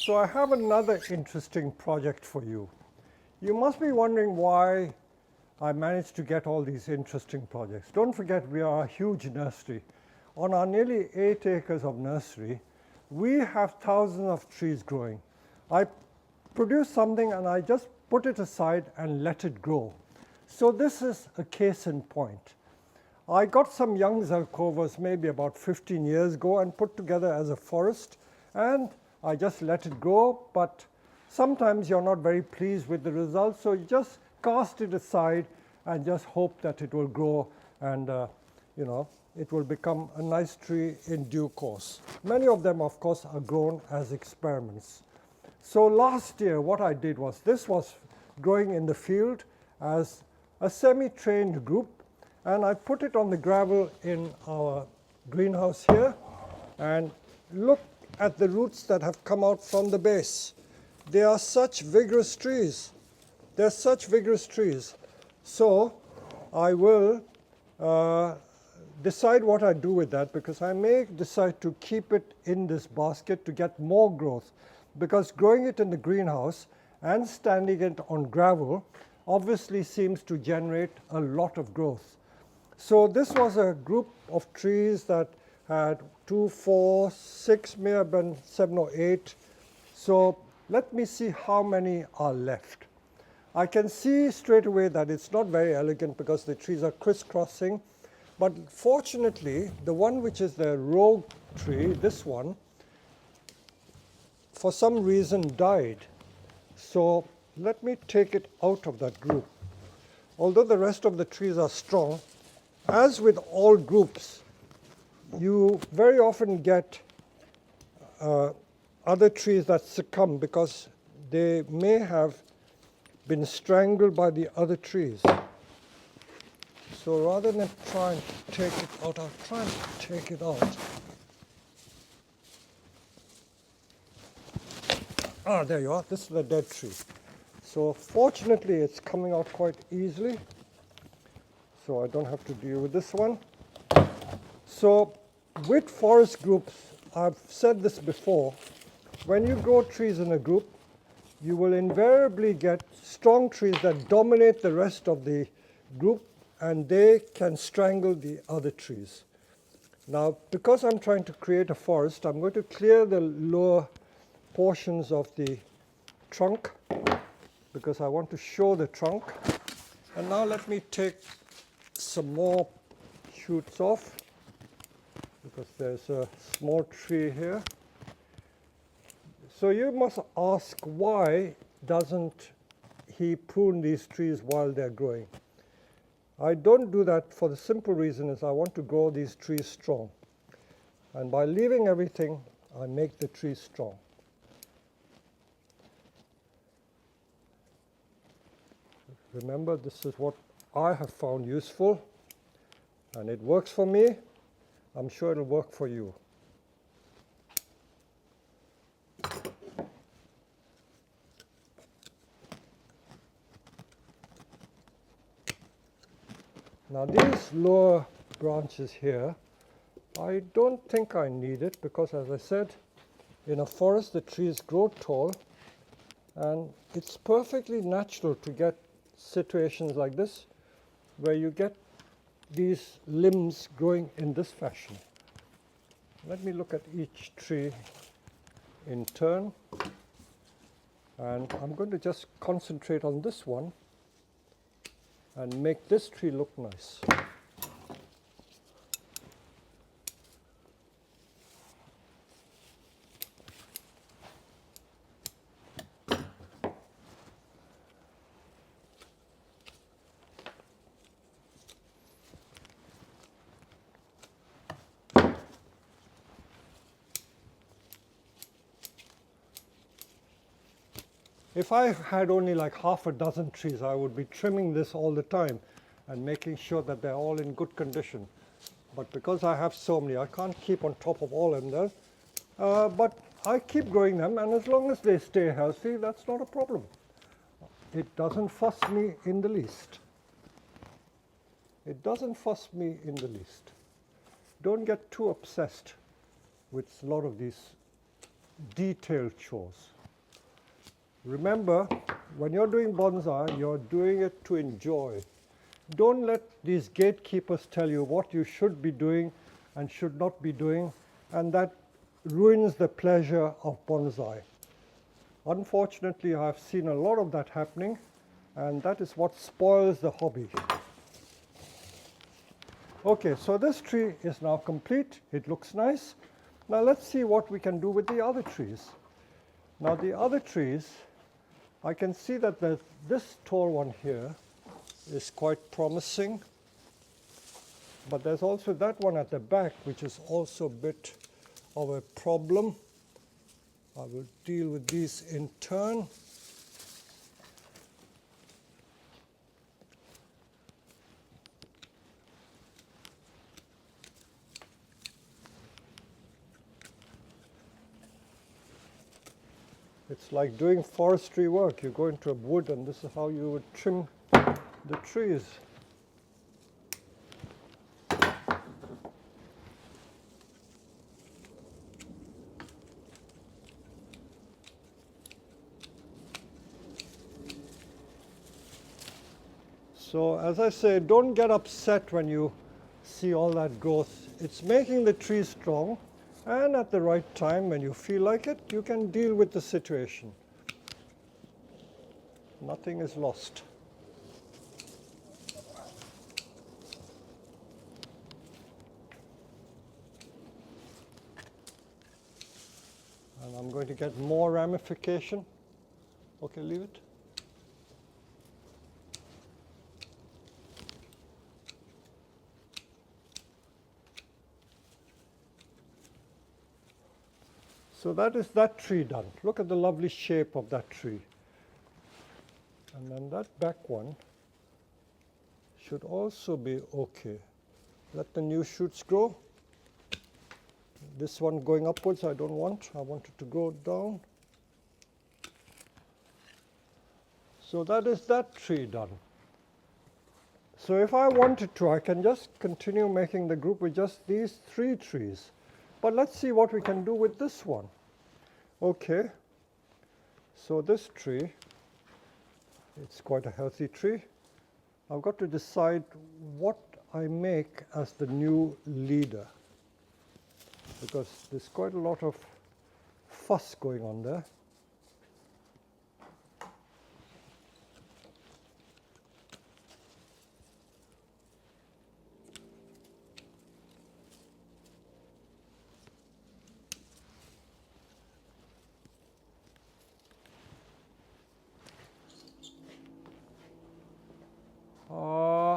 So I have another interesting project for you. You must be wondering why I managed to get all these interesting projects. Don't forget, we are a huge nursery. On our nearly 8 acres of nursery, we have thousands of trees growing. I produce something and I just put it aside and let it grow. So this is a case in point. I got some young Zelkovas maybe about 15 years ago and put together as a forest, and I just let it grow, but sometimes you're not very pleased with the results, so you just cast it aside and just hope that it will grow and it will become a nice tree in due course. Many of them, of course, are grown as experiments. So last year what I did was, this was growing in the field as a semi-trained group, and I put it on the gravel in our greenhouse here, and look at the roots that have come out from the base. They are such vigorous trees. They're such vigorous trees. So I will decide what I do with that, because I may decide to keep it in this basket to get more growth, because growing it in the greenhouse and standing it on gravel obviously seems to generate a lot of growth. So this was a group of trees that had 2, 4, 6, may have been 7 or 8. So let me see how many are left. I can see straight away that it's not very elegant because the trees are crisscrossing. But fortunately, the one which is the rogue tree, this one, for some reason died. So let me take it out of that group. Although the rest of the trees are strong, as with all groups, you very often get other trees that succumb because they may have been strangled by the other trees. So rather than try and take it out, I'll try and take it out. Ah, there you are. This is the dead tree. So fortunately, it's coming out quite easily. So I don't have to deal with this one. So with forest groups, I've said this before, when you grow trees in a group, you will invariably get strong trees that dominate the rest of the group, and they can strangle the other trees. Now, because I'm trying to create a forest, I'm going to clear the lower portions of the trunk because I want to show the trunk. And now let me take some more shoots off, because there's a small tree here. So you must ask, why doesn't he prune these trees while they're growing? I don't do that for the simple reason is I want to grow these trees strong. And by leaving everything, I make the trees strong. Remember, this is what I have found useful, and it works for me. I'm sure it'll work for you. Now these lower branches here, I don't think I need it, because as I said, in a forest the trees grow tall, and it's perfectly natural to get situations like this where you get these limbs growing in this fashion. Let me look at each tree in turn, and I'm going to just concentrate on this one and make this tree look nice. If I had only like half a dozen trees, I would be trimming this all the time and making sure that they're all in good condition. But because I have so many, I can't keep on top of all of them. But I keep growing them, and as long as they stay healthy, that's not a problem. It doesn't fuss me in the least. It doesn't fuss me in the least. Don't get too obsessed with a lot of these detailed chores. Remember, when you're doing bonsai, you're doing it to enjoy. Don't let these gatekeepers tell you what you should be doing and should not be doing, and that ruins the pleasure of bonsai. Unfortunately, I've seen a lot of that happening, and that is what spoils the hobby. Okay, so this tree is now complete. It looks nice. Now let's see what we can do with the other trees. Now the other trees, I can see that this tall one here is quite promising, but there's also that one at the back which is also a bit of a problem. I will deal with these in turn. It's like doing forestry work. You go into a wood and this is how you would trim the trees. So as I say, don't get upset when you see all that growth. It's making the tree strong, and at the right time, when you feel like it, you can deal with the situation. Nothing is lost. And I'm going to get more ramification. Okay, leave it. So that is that tree done. Look at the lovely shape of that tree. And then that back one should also be okay. Let the new shoots grow. This one going upwards I don't want. I want it to grow down. So that is that tree done. So if I wanted to, I can just continue making the group with just these 3 trees. But let's see what we can do with this one. Okay, so this tree, it's quite a healthy tree. I've got to decide what I make as the new leader, because there's quite a lot of fuss going on there.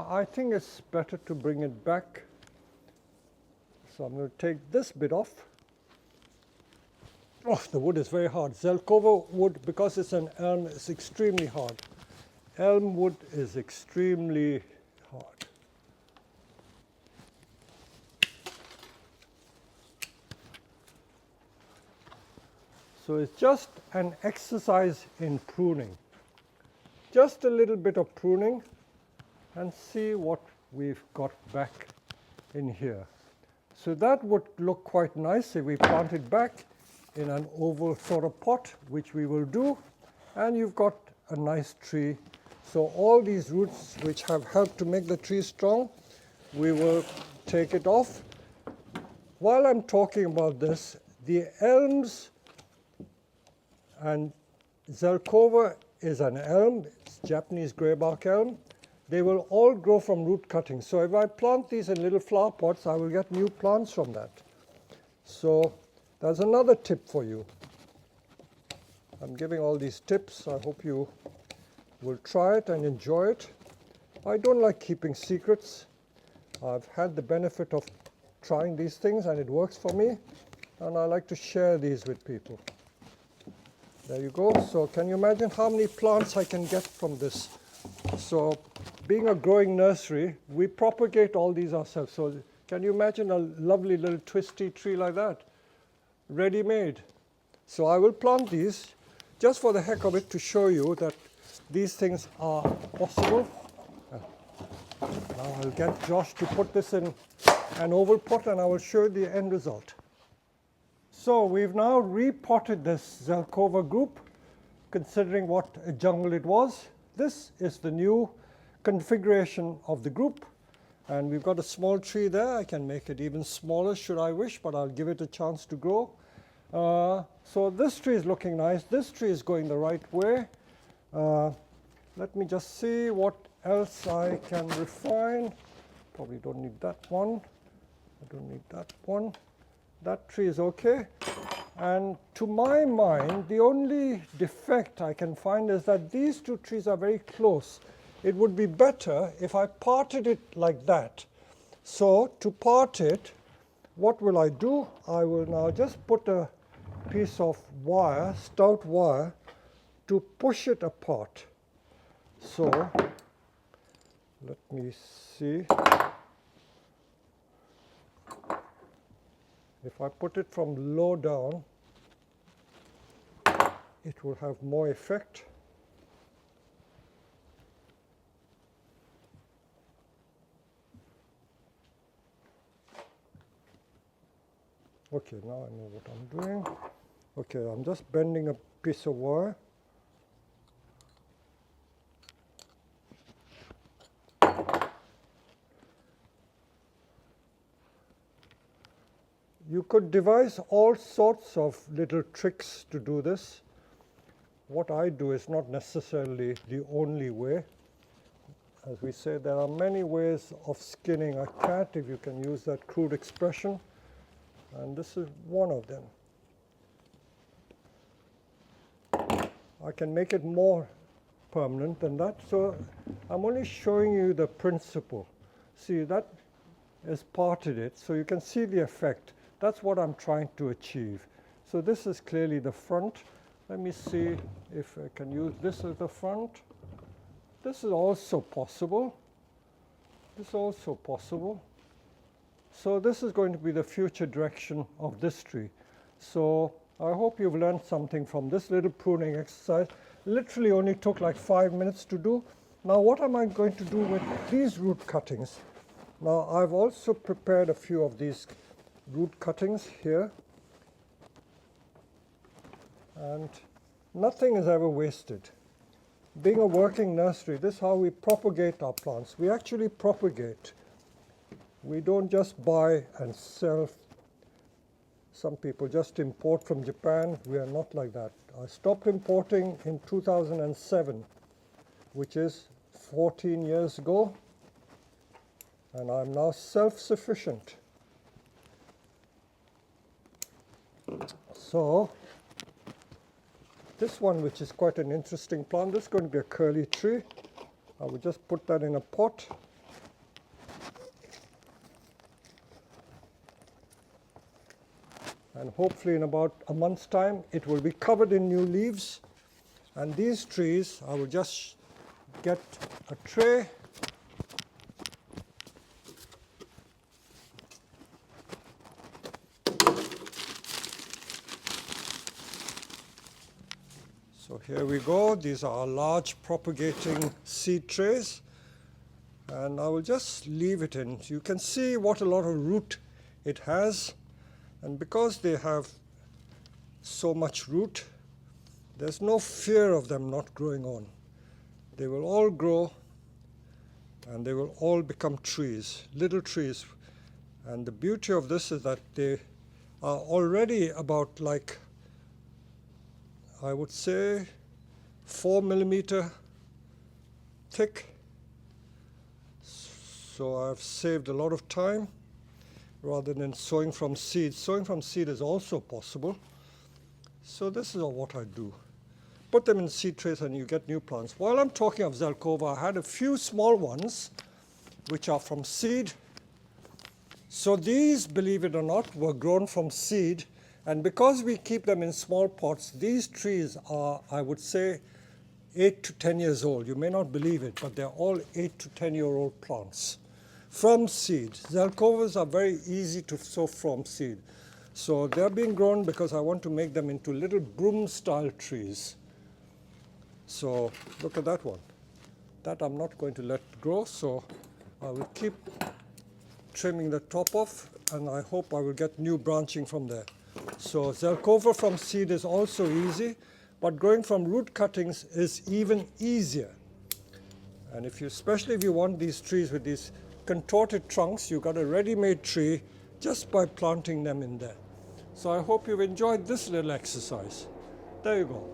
I think it's better to bring it back. So I'm going to take this bit off. Oh, the wood is very hard. Zelkova wood, because it's an elm, is extremely hard. Elm wood is extremely hard. So it's just an exercise in pruning. Just a little bit of pruning, and see what we've got back in here. So that would look quite nice if we plant it back in an oval sort of pot, which we will do, and you've got a nice tree. So all these roots which have helped to make the tree strong, we will take it off. While I'm talking about this, the elms, and Zelkova is an elm, it's Japanese greybark elm. They will all grow from root cuttings. So if I plant these in little flower pots, I will get new plants from that. So there's another tip for you. I'm giving all these tips. I hope you will try it and enjoy it. I don't like keeping secrets. I've had the benefit of trying these things and it works for me. And I like to share these with people. There you go. So can you imagine how many plants I can get from this? So being a growing nursery, we propagate all these ourselves. So can you imagine a lovely little twisty tree like that? Ready-made. So I will plant these just for the heck of it to show you that these things are possible. Now I'll get Josh to put this in an oval pot and I will show you the end result. So we've now repotted this Zelkova group considering what a jungle it was. This is the new configuration of the group. And we've got a small tree there. I can make it even smaller should I wish, but I'll give it a chance to grow. So this tree is looking nice. This tree is going the right way. Let me just see what else I can refine. Probably don't need that one. I don't need that one. That tree is okay. And to my mind, the only defect I can find is that these two trees are very close. It would be better if I parted it like that. So to part it, what will I do? I will now just put a piece of wire, stout wire, to push it apart. So let me see. If I put it from low down, it will have more effect. Okay, now I know what I'm doing. Okay, I'm just bending a piece of wire. You could devise all sorts of little tricks to do this. What I do is not necessarily the only way. As we say, there are many ways of skinning a cat, if you can use that crude expression, and this is one of them. I can make it more permanent than that, so I'm only showing you the principle. See, that is parted it, so you can see the effect. That's what I'm trying to achieve. So this is clearly the front. Let me see if I can use this as the front. This is also possible. This is also possible. So this is going to be the future direction of this tree. So I hope you've learned something from this little pruning exercise. Literally only took like 5 minutes to do. Now what am I going to do with these root cuttings? Now I've also prepared a few of these root cuttings here, and nothing is ever wasted. Being a working nursery, this is how we propagate our plants. We actually propagate. We don't just buy and sell. Some people just import from Japan. We are not like that. I stopped importing in 2007, which is 14 years ago, and I'm now self-sufficient. So this one, which is quite an interesting plant, this is going to be a curly tree. I will just put that in a pot. And hopefully in about a month's time, it will be covered in new leaves. And these trees, I will just get a tray. So here we go. These are our large propagating seed trays. And I will just leave it in. You can see what a lot of root it has. And because they have so much root, there's no fear of them not growing on. They will all grow, and they will all become trees, little trees. And the beauty of this is that they are already about, like, I would say 4 millimeter thick. So I've saved a lot of time rather than sowing from seed. Sowing from seed is also possible. So this is what I do. Put them in seed trays and you get new plants. While I'm talking of Zelkova, I had a few small ones which are from seed. So these, believe it or not, were grown from seed. And because we keep them in small pots, these trees are, I would say, 8 to 10 years old. You may not believe it, but they're all 8 to 10-year-old plants from seed. Zelkovas are very easy to sow from seed. So they're being grown because I want to make them into little broom-style trees. So look at that one. That I'm not going to let grow, so I will keep trimming the top off, and I hope I will get new branching from there. So Zelkova from seed is also easy. but growing from root cuttings is even easier. And especially if you want these trees with these contorted trunks, you've got a ready-made tree just by planting them in there. So I hope you've enjoyed this little exercise. There you go.